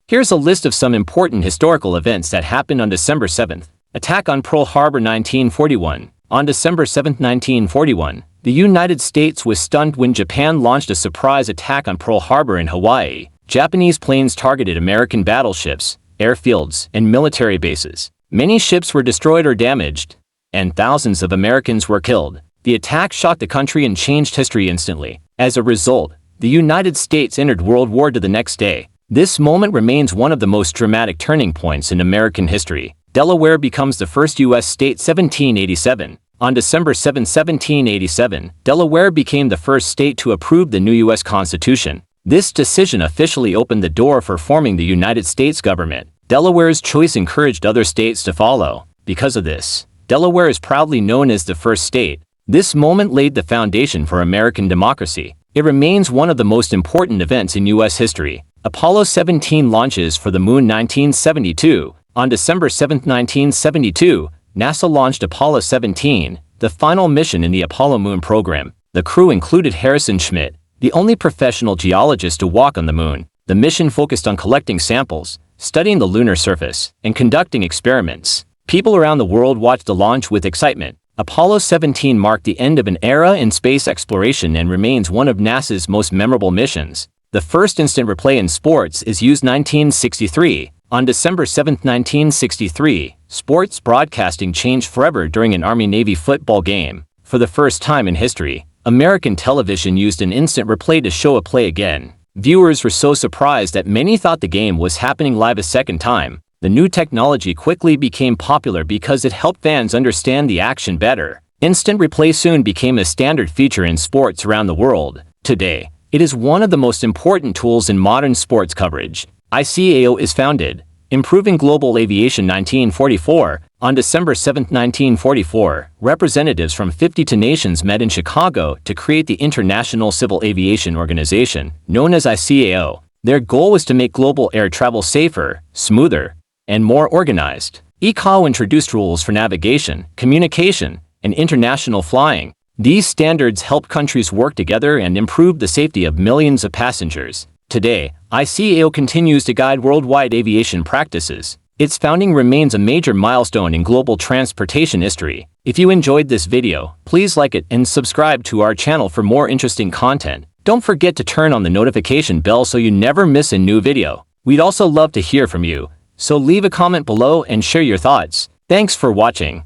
Here's a list of some important historical events that happened on December 7th. Attack on Pearl Harbor 1941. On December 7, 1941, the United States was stunned when Japan launched a surprise attack on Pearl Harbor in Hawaii. Japanese planes targeted American battleships, airfields, and military bases. Many ships were destroyed or damaged, and thousands of Americans were killed. The attack shocked the country and changed history instantly. As a result, the United States entered World War II the next day. This moment remains one of the most dramatic turning points in American history. Delaware becomes the first U.S. state. 1787. On December 7, 1787, Delaware became the first state to approve the new U.S. Constitution. This decision officially opened the door for forming the United States government. Delaware's choice encouraged other states to follow. Because of this, Delaware is proudly known as the first state. This moment laid the foundation for American democracy. It remains one of the most important events in U.S. history. Apollo 17 launches for the Moon. 1972. On December 7, 1972, NASA launched Apollo 17, the final mission in the Apollo Moon program. The crew included Harrison Schmitt, the only professional geologist to walk on the Moon. The mission focused on collecting samples, studying the lunar surface, and conducting experiments. People around the world watched the launch with excitement. Apollo 17 marked the end of an era in space exploration and remains one of NASA's most memorable missions. The first instant replay in sports is used. 1963. On December 7, 1963, sports broadcasting changed forever during an Army-Navy football game. For the first time in history, American television used an instant replay to show a play again. Viewers were so surprised that many thought the game was happening live a second time. The new technology quickly became popular because it helped fans understand the action better. Instant replay soon became a standard feature in sports around the world. Today, it is one of the most important tools in modern sports coverage. ICAO is founded, improving global aviation. 1944. On December 7, 1944, representatives from 52 nations met in Chicago to create the International Civil Aviation Organization, known as ICAO. Their goal was to make global air travel safer, smoother, and more organized. ICAO introduced rules for navigation, communication, and international flying. These standards help countries work together and improve the safety of millions of passengers. Today, ICAO continues to guide worldwide aviation practices. Its founding remains a major milestone in global transportation history. If you enjoyed this video, please like it and subscribe to our channel for more interesting content. Don't forget to turn on the notification bell so you never miss a new video. We'd also love to hear from you, so leave a comment below and share your thoughts. Thanks for watching.